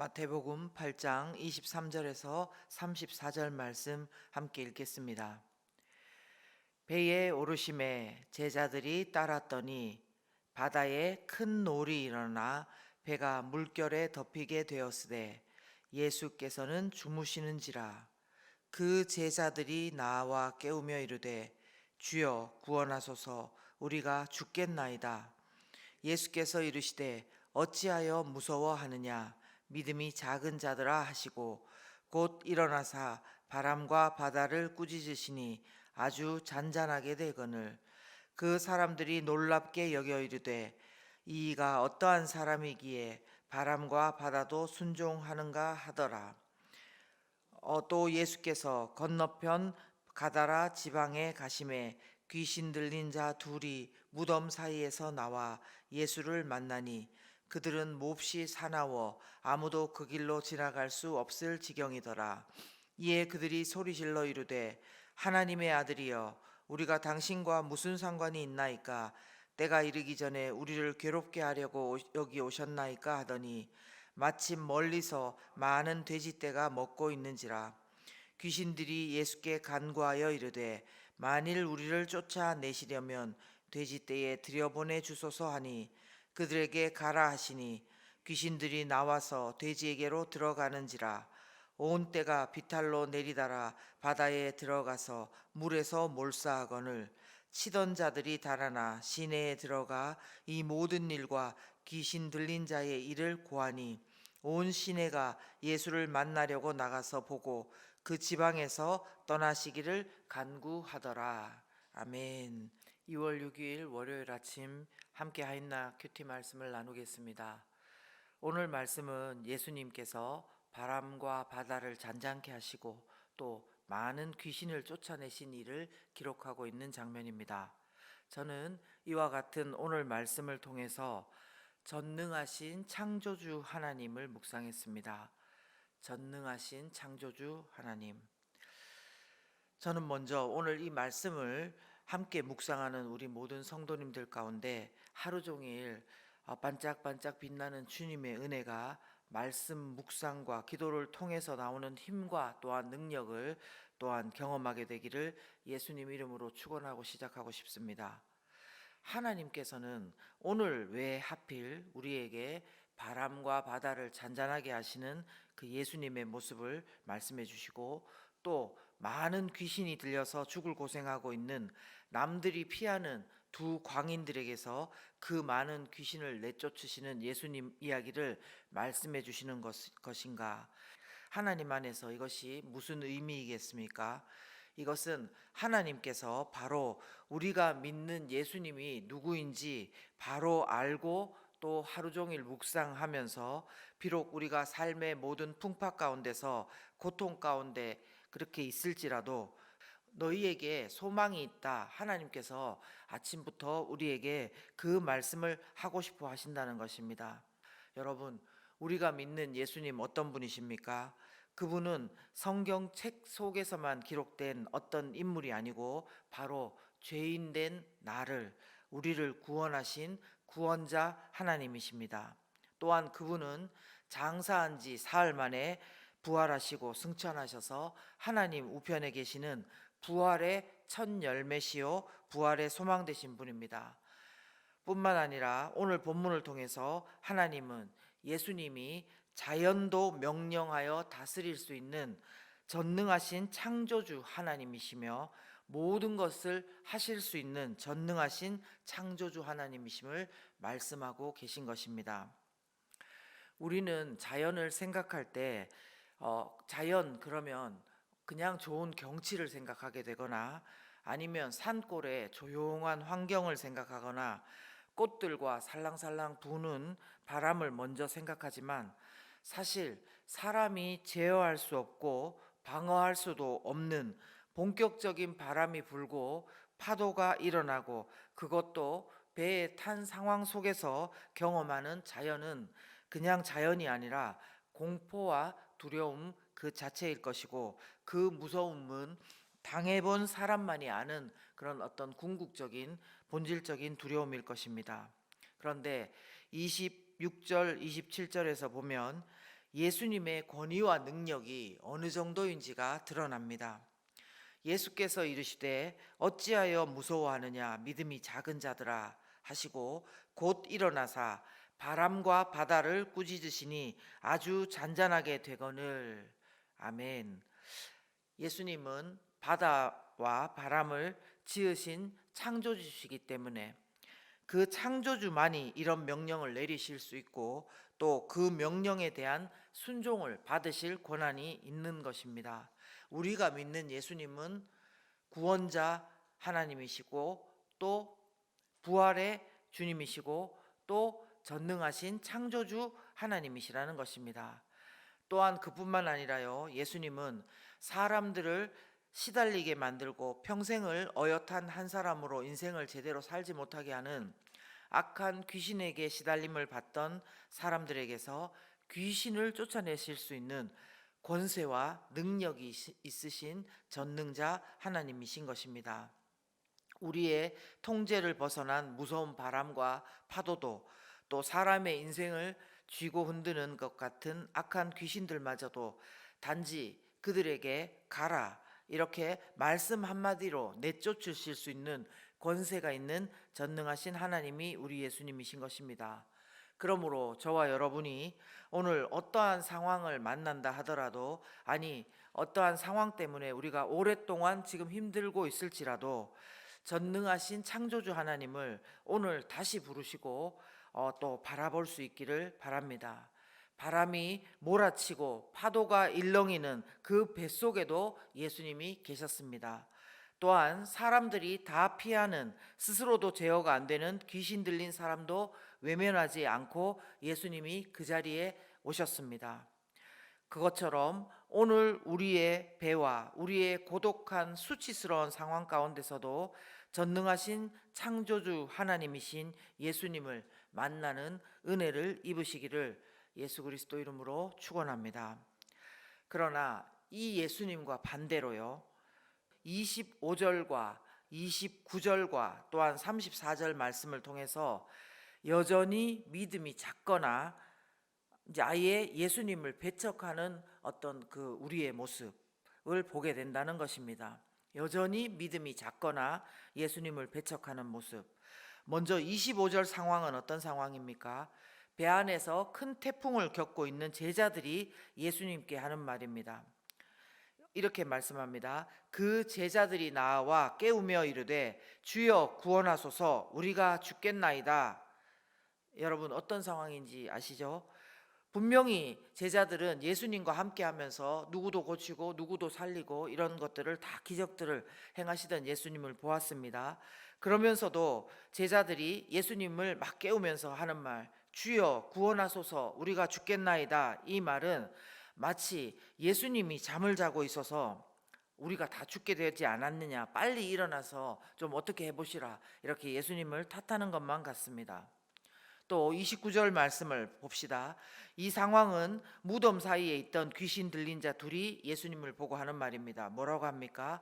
마태복음 8장 23절에서 34절 말씀 함께 읽겠습니다. 배에 오르심에 제자들이 따랐더니 바다에 큰 놀이 일어나 배가 물결에 덮이게 되었으되 예수께서는 주무시는지라. 그 제자들이 나와 깨우며 이르되 주여 구원하소서, 우리가 죽겠나이다. 예수께서 이르시되 어찌하여 무서워하느냐, 믿음이 작은 자들아 하시고 곧 일어나사 바람과 바다를 꾸짖으시니 아주 잔잔하게 되거늘 그 사람들이 놀랍게 여겨 이르되 이가 어떠한 사람이기에 바람과 바다도 순종하는가 하더라. 또 예수께서 건너편 가다라 지방에 가심에 귀신 들린 자 둘이 무덤 사이에서 나와 예수를 만나니 그들은 몹시 사나워 아무도 그 길로 지나갈 수 없을 지경이더라. 이에 그들이 소리질러 이르되 하나님의 아들이여, 우리가 당신과 무슨 상관이 있나이까? 때가 이르기 전에 우리를 괴롭게 하려고 여기 오셨나이까 하더니 마침 멀리서 많은 돼지떼가 먹고 있는지라. 귀신들이 예수께 간구하여 이르되 만일 우리를 쫓아내시려면 돼지떼에 들여보내 주소서 하니 그들에게 가라 하시니 귀신들이 나와서 돼지에게로 들어가는지라. 온 떼가 비탈로 내리달아 바다에 들어가서 물에서 몰사하거늘 치던 자들이 달아나 시내에 들어가 이 모든 일과 귀신 들린 자의 일을 고하니 온 시내가 예수를 만나려고 나가서 보고 그 지방에서 떠나시기를 간구하더라. 아멘. 2월 6일 월요일 아침 함께 하인나 큐티 말씀을 나누겠습니다. 오늘 말씀은 예수님께서 바람과 바다를 잔잔케 하시고 또 많은 귀신을 쫓아내신 일을 기록하고 있는 장면입니다. 저는 이와 같은 오늘 말씀을 통해서 전능하신 창조주 하나님을 묵상했습니다. 전능하신 창조주 하나님. 저는 먼저 오늘 이 말씀을 함께 묵상하는 우리 모든 성도님들 가운데 하루 종일 반짝반짝 빛나는 주님의 은혜가 말씀 묵상과 기도를 통해서 나오는 힘과 또한 능력을 또한 경험하게 되기를 예수님 이름으로 축원하고 시작하고 싶습니다. 하나님께서는 오늘 왜 하필 우리에게 바람과 바다를 잔잔하게 하시는 그 예수님의 모습을 말씀해 주시고 또 많은 귀신이 들려서 죽을 고생하고 있는 남들이 피하는 두 광인들에게서 그 많은 귀신을 내쫓으시는 예수님 이야기를 말씀해 주시는 것인가? 하나님 안에서 이것이 무슨 의미이겠습니까? 이것은 하나님께서 바로 우리가 믿는 예수님이 누구인지 바로 알고 또 하루 종일 묵상하면서 비록 우리가 삶의 모든 풍파 가운데서 고통 가운데 그렇게 있을지라도 너희에게 소망이 있다. 하나님께서 아침부터 우리에게 그 말씀을 하고 싶어 하신다는 것입니다. 여러분, 우리가 믿는 예수님 어떤 분이십니까? 그분은 성경책 속에서만 기록된 어떤 인물이 아니고 바로 죄인된 나를, 우리를 구원하신 구원자 하나님이십니다. 또한 그분은 장사한 지 사흘 만에 부활하시고 승천하셔서 하나님 우편에 계시는 부활의 첫 열매시요 부활의 소망 되신 분입니다. 뿐만 아니라 오늘 본문을 통해서 하나님은 예수님이 자연도 명령하여 다스릴 수 있는 전능하신 창조주 하나님이시며 모든 것을 하실 수 있는 전능하신 창조주 하나님이심을 말씀하고 계신 것입니다. 우리는 자연을 생각할 때 자연 그러면 그냥 좋은 경치를 생각하게 되거나 아니면 산골의 조용한 환경을 생각하거나 꽃들과 살랑살랑 부는 바람을 먼저 생각하지만 사실 사람이 제어할 수 없고 방어할 수도 없는 본격적인 바람이 불고 파도가 일어나고 그것도 배에 탄 상황 속에서 경험하는 자연은 그냥 자연이 아니라 공포와 두려움 그 자체일 것이고 그 무서움은 당해본 사람만이 아는 그런 어떤 궁극적인 본질적인 두려움일 것입니다. 그런데 26절 27절에서 보면 예수님의 권위와 능력이 어느 정도인지가 드러납니다. 예수께서 이르시되 어찌하여 무서워하느냐 믿음이 작은 자들아 하시고 곧 일어나사 바람과 바다를 꾸짖으시니 아주 잔잔하게 되거늘. 아멘. 예수님은 바다와 바람을 지으신 창조주시기 때문에 그 창조주만이 이런 명령을 내리실 수 있고 또 그 명령에 대한 순종을 받으실 권한이 있는 것입니다. 우리가 믿는 예수님은 구원자 하나님이시고 또 부활의 주님이시고 또 전능하신 창조주 하나님이시라는 것입니다. 또한 그뿐만 아니라요, 예수님은 사람들을 시달리게 만들고 평생을 어엿한 한 사람으로 인생을 제대로 살지 못하게 하는 악한 귀신에게 시달림을 받던 사람들에게서 귀신을 쫓아내실 수 있는 권세와 능력이 있으신 전능자 하나님이신 것입니다. 우리의 통제를 벗어난 무서운 바람과 파도도 또 사람의 인생을 쥐고 흔드는 것 같은 악한 귀신들마저도 단지 그들에게 가라 이렇게 말씀 한마디로 내쫓으실 수 있는 권세가 있는 전능하신 하나님이 우리 예수님이신 것입니다. 그러므로 저와 여러분이 오늘 어떠한 상황을 만난다 하더라도, 아니 어떠한 상황 때문에 우리가 오랫동안 지금 힘들고 있을지라도 전능하신 창조주 하나님을 오늘 다시 부르시고 또 바라볼 수 있기를 바랍니다. 바람이 몰아치고 파도가 일렁이는 그 뱃속에도 예수님이 계셨습니다. 또한 사람들이 다 피하는, 스스로도 제어가 안 되는 귀신 들린 사람도 외면하지 않고 예수님이 그 자리에 오셨습니다. 그것처럼 오늘 우리의 배와 우리의 고독한 수치스러운 상황 가운데서도 전능하신 창조주 하나님이신 예수님을 만나는 은혜를 입으시기를 예수 그리스도 이름으로 축원합니다. 그러나 이 예수님과 반대로요, 25절과 29절과 또한 34절 말씀을 통해서 여전히 믿음이 작거나 이제 아예 예수님을 배척하는 어떤 그 우리의 모습을 보게 된다는 것입니다. 여전히 믿음이 작거나 예수님을 배척하는 모습. 먼저 25절 상황은 어떤 상황입니까? 배 안에서 큰 태풍을 겪고 있는 제자들이 예수님께 하는 말입니다. 이렇게 말씀합니다. 그 제자들이 나와 깨우며 이르되 주여 구원하소서 우리가 죽겠나이다. 여러분 어떤 상황인지 아시죠? 분명히 제자들은 예수님과 함께 하면서 누구도 고치고 누구도 살리고 이런 것들을 다 기적들을 행하시던 예수님을 보았습니다. 그러면서도 제자들이 예수님을 막 깨우면서 하는 말, 주여 구원하소서 우리가 죽겠나이다. 이 말은 마치 예수님이 잠을 자고 있어서 우리가 다 죽게 되지 않았느냐, 빨리 일어나서 좀 어떻게 해보시라, 이렇게 예수님을 탓하는 것만 같습니다. 또 29절 말씀을 봅시다. 이 상황은 무덤 사이에 있던 귀신 들린 자 둘이 예수님을 보고 하는 말입니다. 뭐라고 합니까?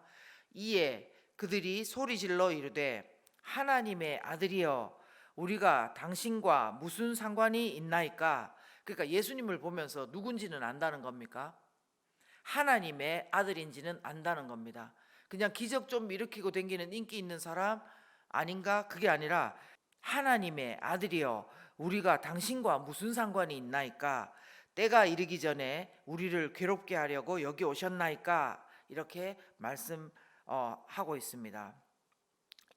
이에 그들이 소리질러 이르되 하나님의 아들이여 우리가 당신과 무슨 상관이 있나이까? 그러니까 예수님을 보면서 누군지는 안다는 겁니까? 하나님의 아들인지는 안다는 겁니다. 그냥 기적 좀 일으키고 댕기는 인기 있는 사람 아닌가? 그게 아니라 하나님의 아들이여 우리가 당신과 무슨 상관이 있나이까? 때가 이르기 전에 우리를 괴롭게 하려고 여기 오셨나이까? 이렇게 말씀하고 있습니다.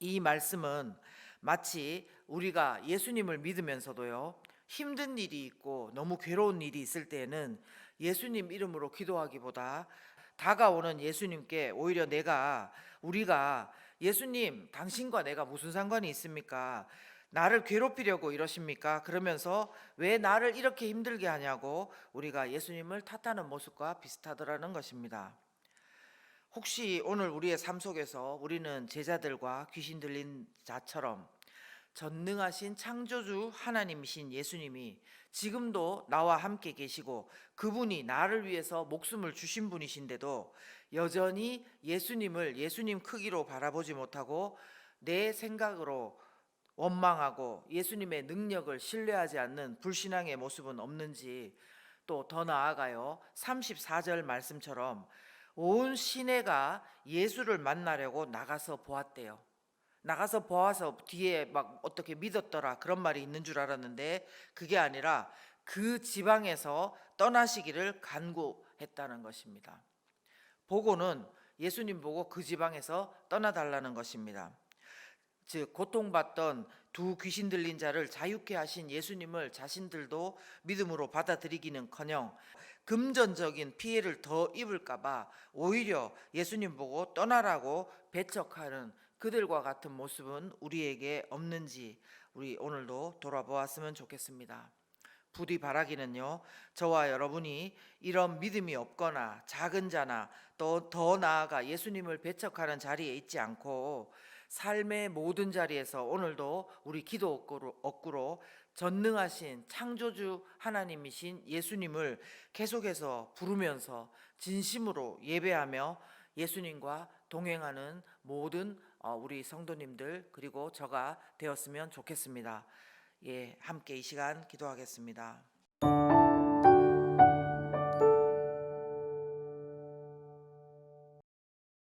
이 말씀은 마치 우리가 예수님을 믿으면서도요, 힘든 일이 있고 너무 괴로운 일이 있을 때에는 예수님 이름으로 기도하기보다 다가오는 예수님께 오히려 우리가 예수님 당신과 내가 무슨 상관이 있습니까? 나를 괴롭히려고 이러십니까? 그러면서 왜 나를 이렇게 힘들게 하냐고 우리가 예수님을 탓하는 모습과 비슷하더라는 것입니다. 혹시 오늘 우리의 삶 속에서 우리는 제자들과 귀신 들린 자처럼 전능하신 창조주 하나님이신 예수님이 지금도 나와 함께 계시고 그분이 나를 위해서 목숨을 주신 분이신데도 여전히 예수님을 예수님 크기로 바라보지 못하고 내 생각으로 원망하고 예수님의 능력을 신뢰하지 않는 불신앙의 모습은 없는지 또 더 나아가요. 34절 말씀처럼 온 시내가 예수를 만나려고 나가서 보았대요. 나가서 보아서 뒤에 막 어떻게 믿었더라 그런 말이 있는 줄 알았는데 그게 아니라 그 지방에서 떠나시기를 간구했다는 것입니다. 보고는 예수님 보고 그 지방에서 떠나달라는 것입니다. 즉 고통받던 두 귀신 들린 자를 자유케 하신 예수님을 자신들도 믿음으로 받아들이기는커녕 금전적인 피해를 더 입을까봐 오히려 예수님 보고 떠나라고 배척하는 그들과 같은 모습은 우리에게 없는지 우리 오늘도 돌아보았으면 좋겠습니다. 부디 바라기는요, 저와 여러분이 이런 믿음이 없거나 작은 자나 또 더 나아가 예수님을 배척하는 자리에 있지 않고 삶의 모든 자리에서 오늘도 우리 기도 억구로 전능하신 창조주 하나님이신 예수님을 계속해서 부르면서 진심으로 예배하며 예수님과 동행하는 모든 우리 성도님들 그리고 저가 되었으면 좋겠습니다. 예, 함께 이 시간 기도하겠습니다.